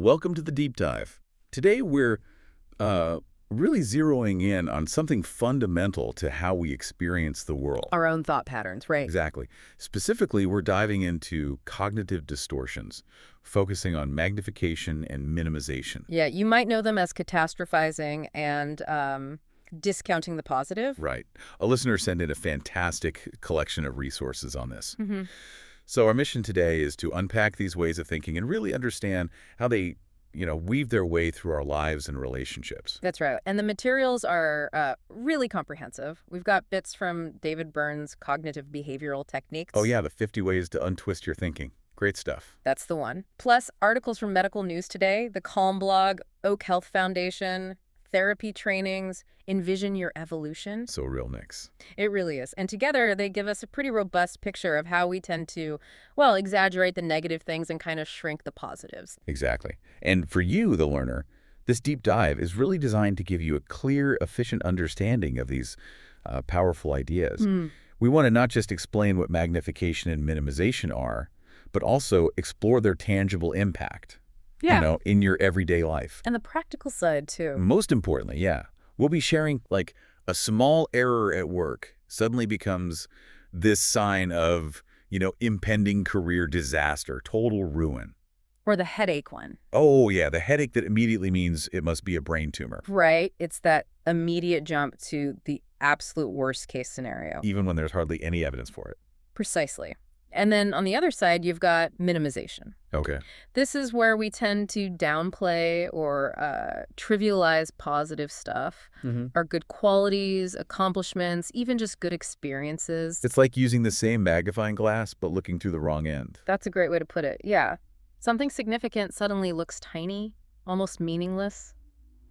Welcome to the deep dive. Today we're really zeroing in on something fundamental to how we experience the world. Our own thought patterns, right? Exactly. Specifically, we're diving into cognitive distortions, focusing on magnification and minimization. Yeah, you might know them as catastrophizing and discounting the positive. Right. A listener sent in a fantastic collection of resources on this. Mm-hmm. So our mission today is to unpack these ways of thinking and really understand how they weave their way through our lives and relationships. That's right. And the materials are really comprehensive. We've got bits from David Byrne's Cognitive Behavioral Techniques. Oh, yeah, the 50 ways to untwist your thinking. Great stuff. That's the one. Plus, articles from Medical News Today, the Calm blog, Oak Health Foundation, therapy trainings, Envision Your Evolution. So real, Nix. It really is. And together, they give us a pretty robust picture of how we tend to, well, exaggerate the negative things and kind of shrink the positives. Exactly. And for you, the learner, this deep dive is really designed to give you a clear, efficient understanding of these powerful ideas. We want to not just explain what magnification and minimization are, but also explore their tangible impact. Yeah. In your everyday life. And the practical side, too. Most importantly, yeah. We'll be sharing, like, a small error at work suddenly becomes this sign of, impending career disaster, total ruin. Or the headache one. Oh, yeah, the headache that immediately means it must be a brain tumor. Right. It's that immediate jump to the absolute worst case scenario. Even when there's hardly any evidence for it. Precisely. And then on the other side, you've got minimization. Okay. This is where we tend to downplay or trivialize positive stuff, our good qualities, accomplishments, even just good experiences. It's like using the same magnifying glass, but looking through the wrong end. That's a great way to put it, yeah. Something significant suddenly looks tiny, almost meaningless.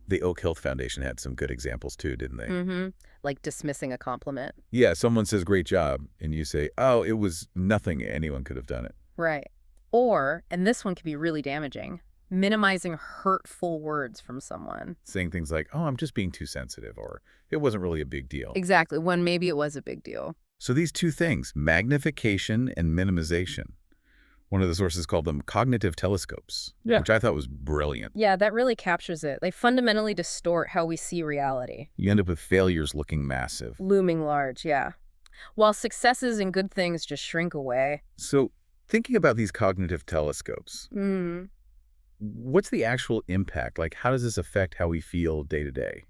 The Oak Health Foundation had some good examples too, didn't they? Like dismissing a compliment. Yeah, someone says, great job, and you say, oh, it was nothing. Anyone could have done it. Right. Or, and this one can be really damaging, minimizing hurtful words from someone. Saying things like, oh, I'm just being too sensitive, or it wasn't really a big deal. Exactly, when maybe it was a big deal. So these two things, magnification and minimization, one of the sources called them cognitive telescopes, which I thought was brilliant. Yeah, that really captures it. They fundamentally distort how we see reality. You end up with failures looking massive. Looming large, yeah. While successes and good things just shrink away. So thinking about these cognitive telescopes, what's the actual impact? Like, how does this affect how we feel day to day?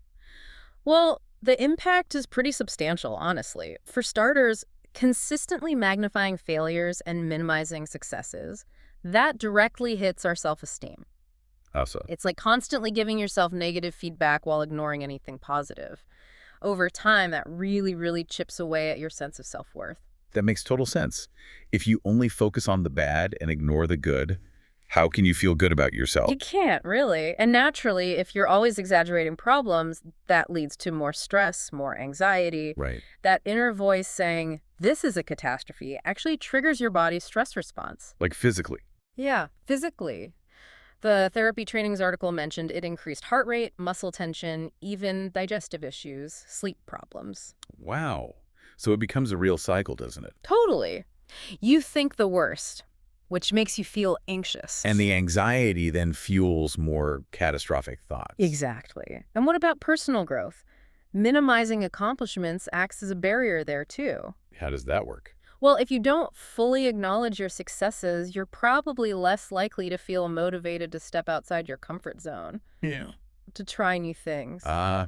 Well, the impact is pretty substantial, honestly. For starters, consistently magnifying failures and minimizing successes, that directly hits our self-esteem. How so? It's like constantly giving yourself negative feedback while ignoring anything positive. Over time, that really, really chips away at your sense of self-worth. That makes total sense. If you only focus on the bad and ignore the good, how can you feel good about yourself? You can't, really. And naturally, if you're always exaggerating problems, that leads to more stress, more anxiety. Right. That inner voice saying, this is a catastrophe, actually triggers your body's stress response. Like physically? Yeah, physically. The therapy trainings article mentioned it increased heart rate, muscle tension, even digestive issues, sleep problems. Wow. So it becomes a real cycle, doesn't it? Totally. You think the worst, which makes you feel anxious. And the anxiety then fuels more catastrophic thoughts. Exactly. And what about personal growth? Minimizing accomplishments acts as a barrier there, too. How does that work? Well, if you don't fully acknowledge your successes, you're probably less likely to feel motivated to step outside your comfort zone. Yeah. To try new things.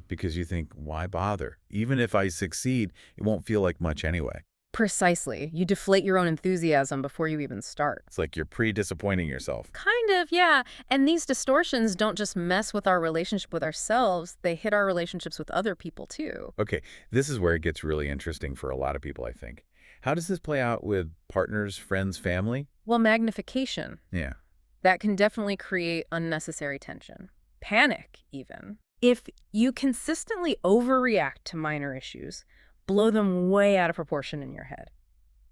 Because you think, why bother? Even if I succeed, it won't feel like much anyway. Precisely. You deflate your own enthusiasm before you even start. It's like you're pre-disappointing yourself. Kind of, yeah. And these distortions don't just mess with our relationship with ourselves, they hit our relationships with other people, too. Okay, this is where it gets really interesting for a lot of people, I think. How does this play out with partners, friends, family? Well, magnification. Yeah. That can definitely create unnecessary tension. Panic, even. If you consistently overreact to minor issues, blow them way out of proportion in your head,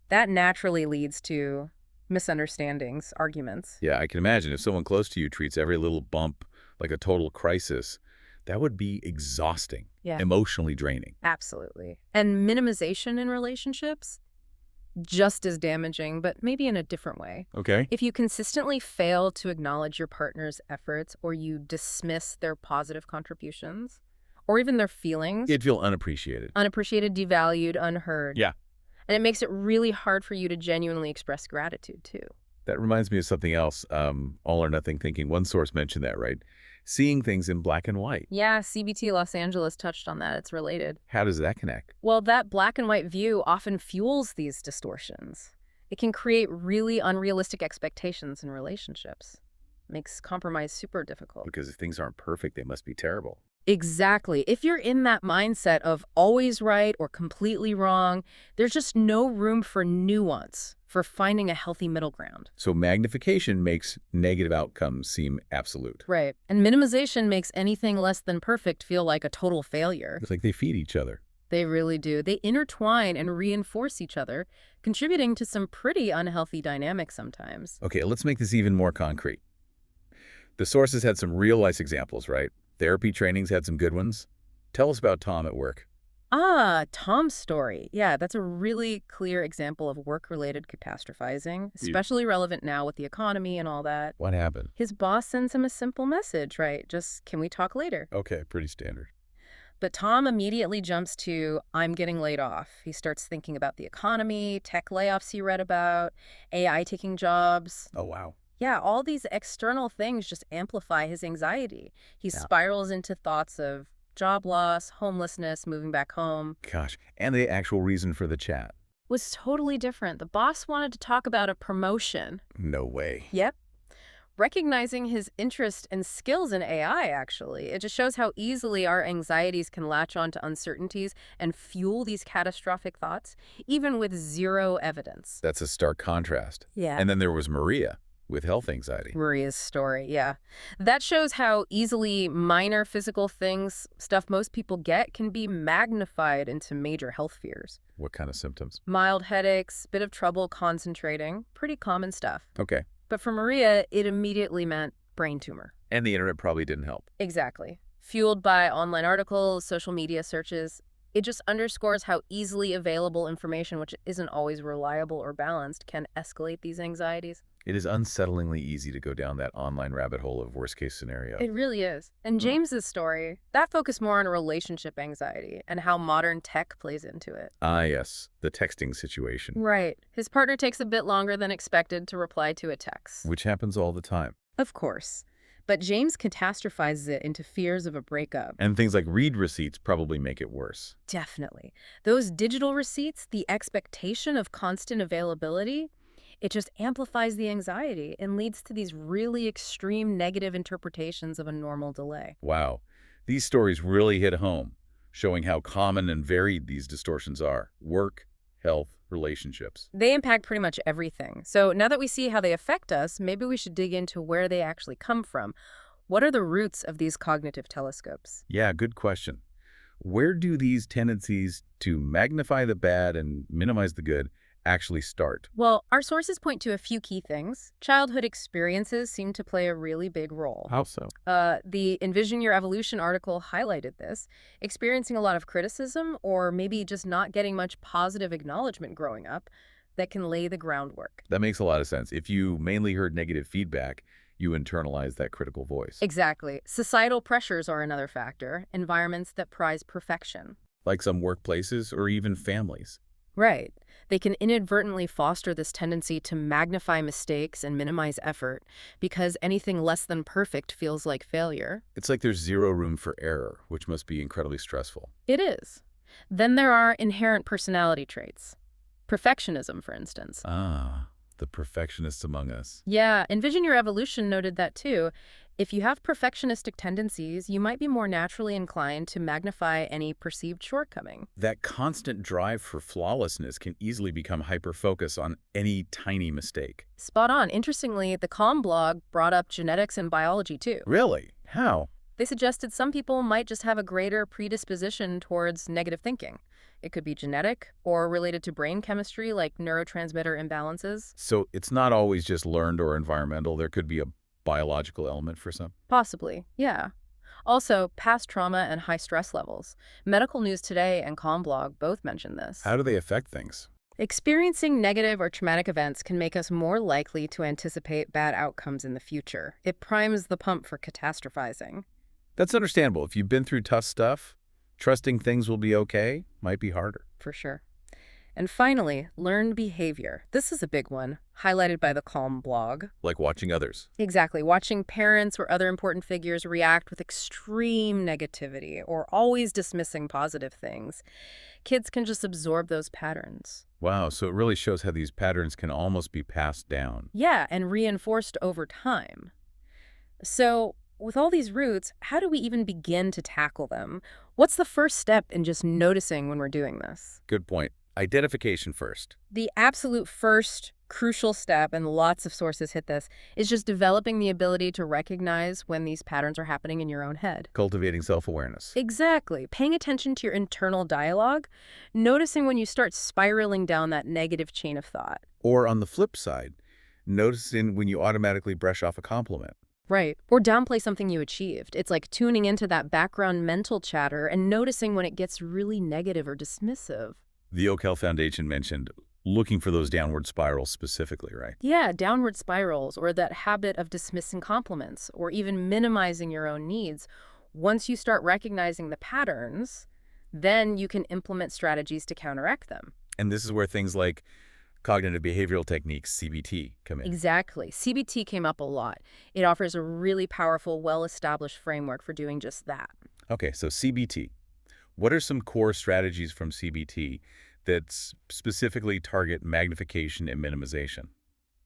that naturally leads to misunderstandings, arguments. Yeah, I can imagine if someone close to you treats every little bump like a total crisis, that would be exhausting, emotionally draining. Absolutely. And minimization in relationships, just as damaging, but maybe in a different way. Okay. If you consistently fail to acknowledge your partner's efforts or you dismiss their positive contributions or even their feelings, You'd feel unappreciated. unappreciated, devalued, unheard. Yeah. And it makes it really hard for you to genuinely express gratitude, too. That reminds me of something else, all or nothing thinking. One source mentioned that, right? Seeing things in black and white. Yeah, CBT Los Angeles touched on that. It's related. How does that connect? Well, that black and white view often fuels these distortions. It can create really unrealistic expectations in relationships. Makes compromise super difficult. Because if things aren't perfect, they must be terrible. Exactly. If you're in that mindset of always right or completely wrong, there's just no room for nuance, for finding a healthy middle ground. So magnification makes negative outcomes seem absolute. Right. And minimization makes anything less than perfect feel like a total failure. It's like they feed each other. They really do. They intertwine and reinforce each other, contributing to some pretty unhealthy dynamics sometimes. Okay, let's make this even more concrete. The sources had some real-life examples, right? Therapy trainings had some good ones. Tell us about Tom at work. Ah, Tom's story. Yeah, that's a really clear example of work-related catastrophizing, especially relevant now with the economy and all that. What happened? His boss sends him a simple message, right? Just, can we talk later? Okay, pretty standard. But Tom immediately jumps to, I'm getting laid off. He starts thinking about the economy, tech layoffs he read about, AI taking jobs. Oh, wow. Yeah, all these external things just amplify his anxiety. He spirals into thoughts of job loss, homelessness, moving back home. Gosh, and the actual reason for the chat. Was totally different. The boss wanted to talk about a promotion. No way. Yep. Recognizing his interest and skills in AI, actually. It just shows how easily our anxieties can latch on to uncertainties and fuel these catastrophic thoughts, even with zero evidence. That's a stark contrast. Yeah. And then there was Maria with health anxiety. Maria's story, yeah. That shows how easily minor physical things, stuff most people get, can be magnified into major health fears. What kind of symptoms? Mild headaches, bit of trouble concentrating, pretty common stuff. Okay. But for Maria, it immediately meant brain tumor. And the internet probably didn't help. Exactly. Fueled by online articles, social media searches, it just underscores how easily available information, which isn't always reliable or balanced, can escalate these anxieties. It is unsettlingly easy to go down that online rabbit hole of worst-case scenario. It really is. And James's story, that focused more on relationship anxiety and how modern tech plays into it. Ah, yes. The texting situation. Right. His partner takes a bit longer than expected to reply to a text. Which happens all the time. Of course. But James catastrophizes it into fears of a breakup. And things like read receipts probably make it worse. Definitely. Those digital receipts, the expectation of constant availability, it just amplifies the anxiety and leads to these really extreme negative interpretations of a normal delay. Wow. These stories really hit home, showing how common and varied these distortions are. Work, health, relationships. They impact pretty much everything. So now that we see how they affect us, maybe we should dig into where they actually come from. What are the roots of these cognitive telescopes? Yeah, good question. Where do these tendencies to magnify the bad and minimize the good actually start? Well, our sources point to a few key things. Childhood experiences seem to play a really big role. How so? The Envision Your Evolution article highlighted this. Experiencing a lot of criticism or maybe just not getting much positive acknowledgement growing up that can lay the groundwork. That makes a lot of sense. If you mainly heard negative feedback, you internalize that critical voice. Exactly. Societal pressures are another factor, environments that prize perfection. Like some workplaces or even families. Right. They can inadvertently foster this tendency to magnify mistakes and minimize effort because anything less than perfect feels like failure. It's like there's zero room for error, which must be incredibly stressful. It is. Then there are inherent personality traits. Perfectionism, for instance. Ah, the perfectionists among us. Yeah, Envision Your Evolution noted that too. If you have perfectionistic tendencies, you might be more naturally inclined to magnify any perceived shortcoming. That constant drive for flawlessness can easily become hyper-focus on any tiny mistake. Spot on. Interestingly, the Calm blog brought up genetics and biology too. Really? How? They suggested some people might just have a greater predisposition towards negative thinking. It could be genetic or related to brain chemistry like neurotransmitter imbalances. So it's not always just learned or environmental. There could be a biological element for some? Possibly, yeah. Also, past trauma and high stress levels. Medical News Today and Calm blog both mention this. How do they affect things? Experiencing negative or traumatic events can make us more likely to anticipate bad outcomes in the future. It primes the pump for catastrophizing. That's understandable. If you've been through tough stuff, trusting things will be okay might be harder. For sure. And finally, learned behavior. This is a big one, highlighted by the Calm blog. Like watching others. Exactly. Watching parents or other important figures react with extreme negativity or always dismissing positive things. Kids can just absorb those patterns. Wow, so it really shows how these patterns can almost be passed down. Yeah, and reinforced over time. So, with all these roots, how do we even begin to tackle them? What's the first step in just noticing when we're doing this? Good point. Identification first. The absolute first crucial step, and lots of sources hit this, is just developing the ability to recognize when these patterns are happening in your own head. Cultivating self-awareness. Exactly. Paying attention to your internal dialogue, noticing when you start spiraling down that negative chain of thought. Or on the flip side, noticing when you automatically brush off a compliment. Right. Or downplay something you achieved. It's like tuning into that background mental chatter and noticing when it gets really negative or dismissive. The Oak Health Foundation mentioned looking for those downward spirals specifically, right? Yeah, downward spirals, or that habit of dismissing compliments, or even minimizing your own needs. Once you start recognizing the patterns, then you can implement strategies to counteract them. And this is where things like cognitive behavioral techniques, CBT, come in. Exactly. CBT came up a lot. It offers a really powerful, well-established framework for doing just that. Okay, so CBT. What are some core strategies from CBT that specifically target magnification and minimization?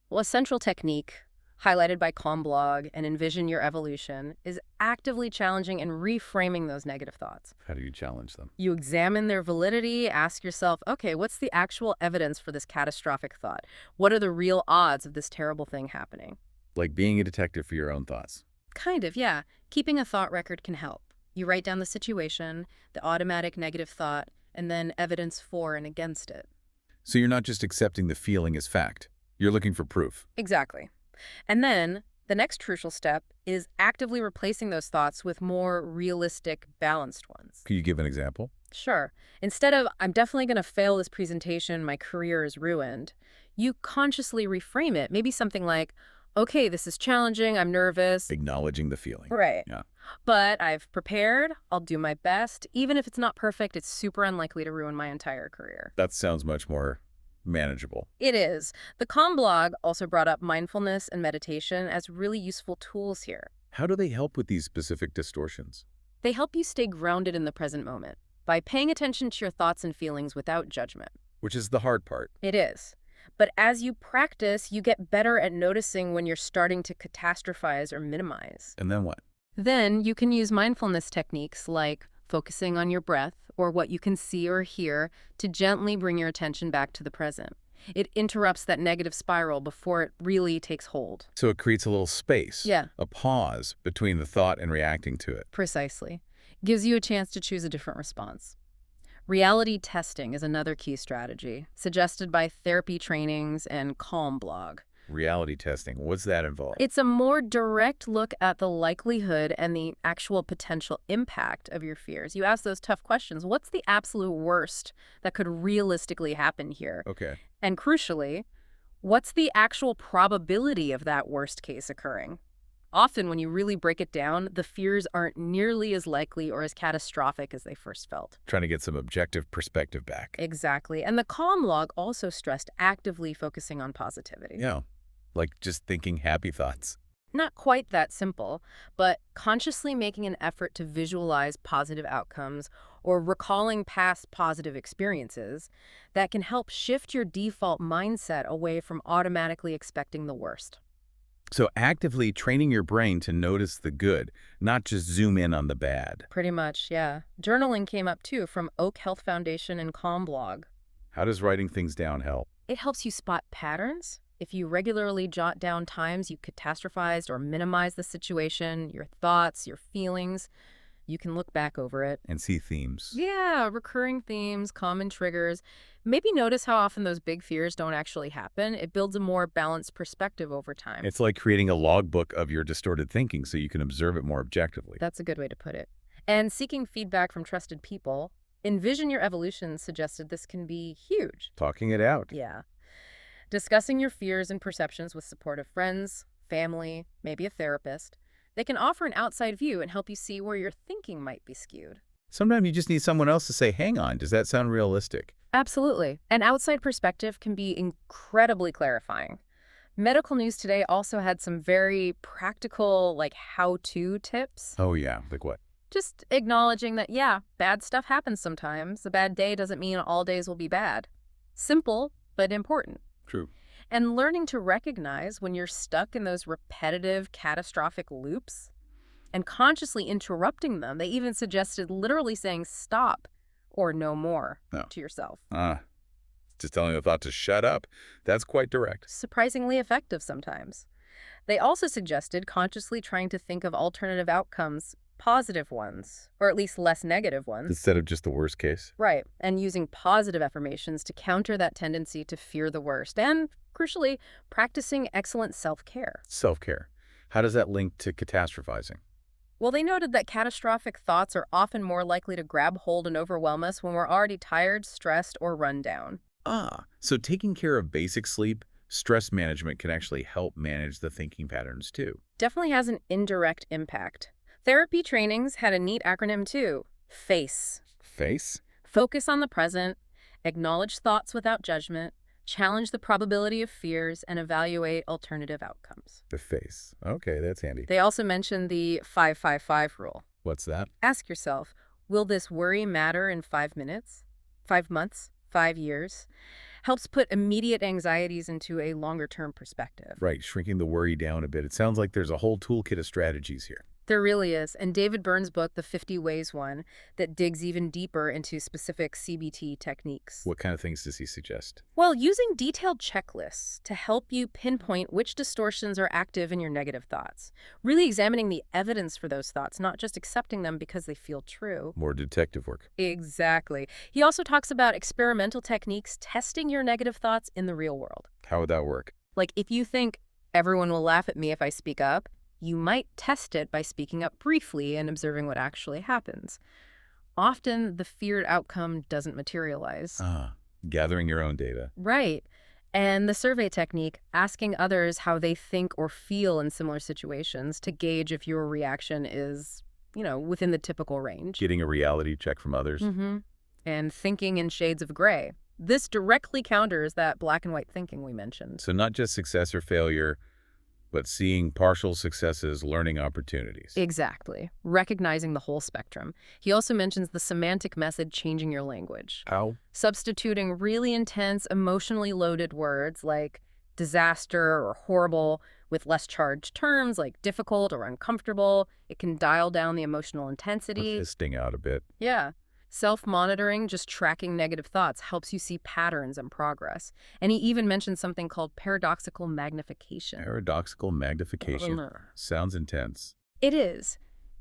Well, a central technique, highlighted by Calm blog and Envision Your Evolution, is actively challenging and reframing those negative thoughts. How do you challenge them? You examine their validity, ask yourself, okay, what's the actual evidence for this catastrophic thought? What are the real odds of this terrible thing happening? Like being a detective for your own thoughts. Kind of, yeah. Keeping a thought record can help. You write down the situation, the automatic negative thought, and then evidence for and against it. So you're not just accepting the feeling as fact. You're looking for proof. Exactly. And then the next crucial step is actively replacing those thoughts with more realistic, balanced ones. Could you give an example? Sure. Instead of, I'm definitely going to fail this presentation, my career is ruined, you consciously reframe it. Maybe something like, okay, this is challenging, I'm nervous. Acknowledging the feeling. Right. Yeah. But I've prepared, I'll do my best. Even if it's not perfect, it's super unlikely to ruin my entire career. That sounds much more manageable. It is. The Calm blog also brought up mindfulness and meditation as really useful tools here. How do they help with these specific distortions? They help you stay grounded in the present moment by paying attention to your thoughts and feelings without judgment. Which is the hard part. It is. But as you practice, you get better at noticing when you're starting to catastrophize or minimize. And then what? Then you can use mindfulness techniques like focusing on your breath or what you can see or hear to gently bring your attention back to the present. It interrupts that negative spiral before it really takes hold. So it creates a little space. Yeah. A pause between the thought and reacting to it. Precisely. Gives you a chance to choose a different response. Reality testing is another key strategy, suggested by therapy trainings and Calm blog. Reality testing, what's that involve? It's a more direct look at the likelihood and the actual potential impact of your fears. You ask those tough questions. What's the absolute worst that could realistically happen here? Okay. And crucially, what's the actual probability of that worst case occurring? Often, when you really break it down, the fears aren't nearly as likely or as catastrophic as they first felt. Trying to get some objective perspective back. Exactly. And the Calm log also stressed actively focusing on positivity. Yeah. Like just thinking happy thoughts. Not quite that simple, but consciously making an effort to visualize positive outcomes or recalling past positive experiences that can help shift your default mindset away from automatically expecting the worst. So actively training your brain to notice the good, not just zoom in on the bad. Pretty much, yeah. Journaling came up too from Oak Health Foundation and Calm blog. How does writing things down help? It helps you spot patterns. If you regularly jot down times you catastrophized or minimized the situation, your thoughts, your feelings, you can look back over it. And see themes. Yeah, recurring themes, common triggers. Maybe notice how often those big fears don't actually happen. It builds a more balanced perspective over time. It's like creating a logbook of your distorted thinking so you can observe it more objectively. That's a good way to put it. And seeking feedback from trusted people, Envision Your Evolution suggested this can be huge. Talking it out. Yeah. Discussing your fears and perceptions with supportive friends, family, maybe a therapist. They can offer an outside view and help you see where your thinking might be skewed. Sometimes you just need someone else to say, hang on, does that sound realistic? Absolutely. An outside perspective can be incredibly clarifying. Medical news today also had some very practical, how-to tips. Oh, yeah. Like what? Just acknowledging that, yeah, bad stuff happens sometimes. A bad day doesn't mean all days will be bad. Simple, but important. True. And learning to recognize when you're stuck in those repetitive, catastrophic loops and consciously interrupting them. They even suggested literally saying stop or no more to yourself. Just telling the thought to shut up. That's quite direct. Surprisingly effective sometimes. They also suggested consciously trying to think of alternative outcomes, positive ones, or at least less negative ones. Instead of just the worst case. Right, and using positive affirmations to counter that tendency to fear the worst, and, crucially, practicing excellent self-care. Self-care. How does that link to catastrophizing? Well, they noted that catastrophic thoughts are often more likely to grab hold and overwhelm us when we're already tired, stressed, or run down. So taking care of basic sleep, stress management can actually help manage the thinking patterns too. Definitely has an indirect impact. Therapy trainings had a neat acronym too. FACE. FACE? Focus on the present, acknowledge thoughts without judgment, challenge the probability of fears, and evaluate alternative outcomes. The FACE. Okay, that's handy. They also mentioned the 5-5-5 rule. What's that? Ask yourself, will this worry matter in 5 minutes, 5 months, 5 years? Helps put immediate anxieties into a longer-term perspective. Right, shrinking the worry down a bit. It sounds like there's a whole toolkit of strategies here. There really is. And David Byrne's book, The 50 Ways one, that digs even deeper into specific CBT techniques. What kind of things does he suggest? Well, using detailed checklists to help you pinpoint which distortions are active in your negative thoughts. Really examining the evidence for those thoughts, not just accepting them because they feel true. More detective work. Exactly. He also talks about experimental techniques, testing your negative thoughts in the real world. How would that work? Like if you think, everyone will laugh at me if I speak up, you might test it by speaking up briefly and observing what actually happens. Often, the feared outcome doesn't materialize. Gathering your own data. Right. And the survey technique, asking others how they think or feel in similar situations to gauge if your reaction is, within the typical range. Getting a reality check from others. And thinking in shades of gray. This directly counters that black and white thinking we mentioned. So not just success or failure, but seeing partial successes, learning opportunities. Exactly. Recognizing the whole spectrum. He also mentions the semantic method changing your language. How? Substituting really intense, emotionally loaded words like disaster or horrible with less charged terms like difficult or uncomfortable. It can dial down the emotional intensity. Fisting out a bit. Yeah. Self-monitoring, just tracking negative thoughts, helps you see patterns and progress. And he even mentioned something called paradoxical magnification. Paradoxical magnification. Sounds intense. It is.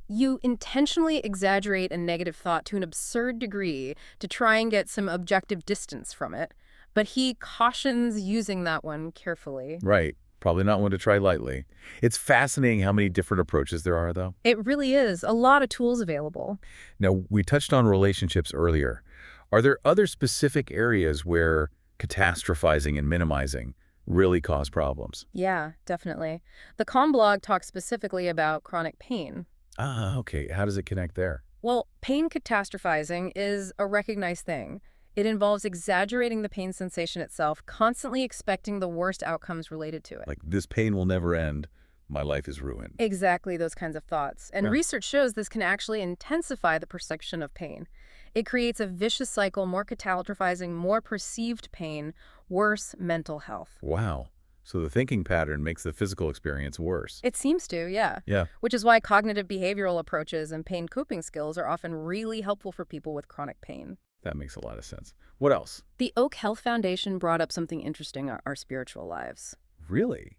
You intentionally exaggerate a negative thought to an absurd degree to try and get some objective distance from it. But he cautions using that one carefully. Right. Probably not one to try lightly. It's fascinating how many different approaches there are, though. It really is. A lot of tools available. Now, we touched on relationships earlier. Are there other specific areas where catastrophizing and minimizing really cause problems? Yeah, definitely. The Calm blog talks specifically about chronic pain. Okay. How does it connect there? Well, pain catastrophizing is a recognized thing. It involves exaggerating the pain sensation itself, constantly expecting the worst outcomes related to it. Like, this pain will never end. My life is ruined. Exactly those kinds of thoughts. And research shows this can actually intensify the perception of pain. It creates a vicious cycle, more catastrophizing, more perceived pain, worse mental health. Wow. So the thinking pattern makes the physical experience worse. It seems to, yeah. Yeah. Which is why cognitive behavioral approaches and pain coping skills are often really helpful for people with chronic pain. That makes a lot of sense. What else? The Oak Health Foundation brought up something interesting, our spiritual lives. Really?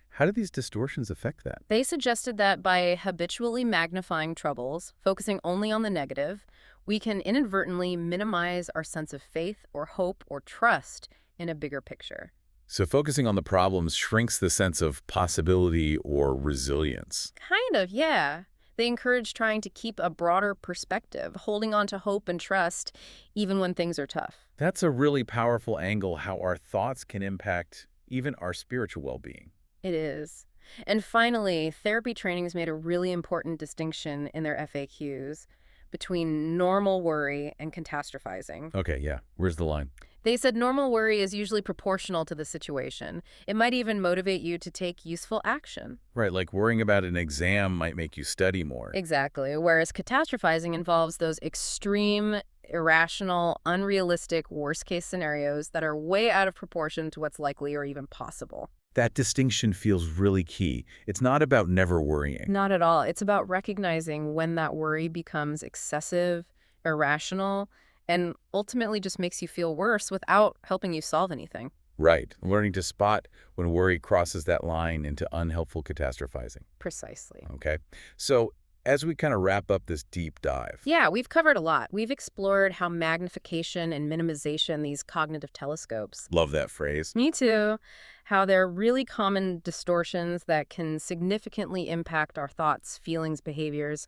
How do these distortions affect that? They suggested that by habitually magnifying troubles, focusing only on the negative, we can inadvertently minimize our sense of faith or hope or trust in a bigger picture. So focusing on the problems shrinks the sense of possibility or resilience. Kind of, yeah. They encourage trying to keep a broader perspective, holding on to hope and trust, even when things are tough. That's a really powerful angle, how our thoughts can impact even our spiritual well-being. It is. And finally, therapy trainings made a really important distinction in their FAQs between normal worry and catastrophizing. Okay, yeah. Where's the line? They said normal worry is usually proportional to the situation. It might even motivate you to take useful action. Right, like worrying about an exam might make you study more. Exactly. Whereas catastrophizing involves those extreme, irrational, unrealistic, worst-case scenarios that are way out of proportion to what's likely or even possible. That distinction feels really key. It's not about never worrying. Not at all. It's about recognizing when that worry becomes excessive, irrational, and ultimately just makes you feel worse without helping you solve anything. Right. Learning to spot when worry crosses that line into unhelpful catastrophizing. Precisely. Okay. So as we kind of wrap up this deep dive. Yeah, we've covered a lot. We've explored how magnification and minimization, these cognitive telescopes. Love that phrase. Me too. How they're really common distortions that can significantly impact our thoughts, feelings, behaviors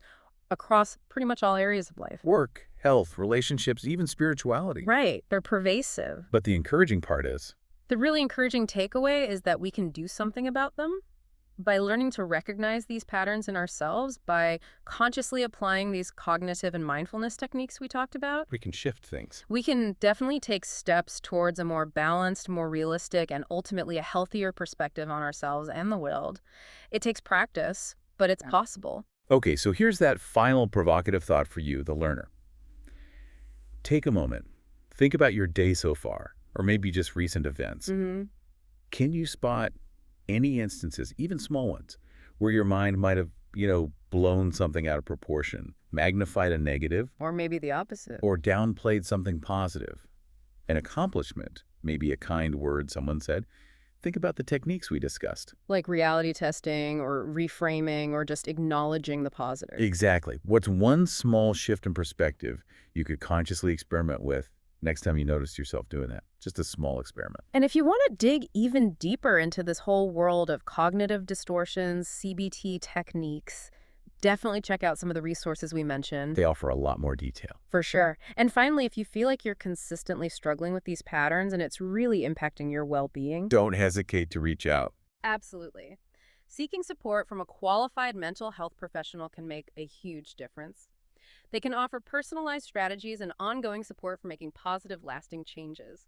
across pretty much all areas of life. Work, health, relationships, even spirituality. Right. They're pervasive. But the encouraging part is, The really encouraging takeaway is that we can do something about them by learning to recognize these patterns in ourselves, by consciously applying these cognitive and mindfulness techniques we talked about. we can shift things. We can definitely take steps towards a more balanced, more realistic, and ultimately a healthier perspective on ourselves and the world. It takes practice, but it's possible. Okay, so here's that final provocative thought for you, the learner. Take a moment. Think about your day so far, or maybe just recent events. Can you spot any instances, even small ones, where your mind might have, blown something out of proportion, magnified a negative, Or maybe the opposite. or downplayed something positive? An accomplishment, maybe a kind word someone said. Think about the techniques we discussed. Like reality testing or reframing or just acknowledging the positive. Exactly. What's one small shift in perspective you could consciously experiment with next time you notice yourself doing that? Just a small experiment. And if you want to dig even deeper into this whole world of cognitive distortions, CBT techniques, definitely check out some of the resources we mentioned. They offer a lot more detail. For sure. And finally, if you feel like you're consistently struggling with these patterns and it's really impacting your well-being, Don't hesitate to reach out. absolutely. Seeking support from a qualified mental health professional can make a huge difference. They can offer personalized strategies and ongoing support for making positive, lasting changes.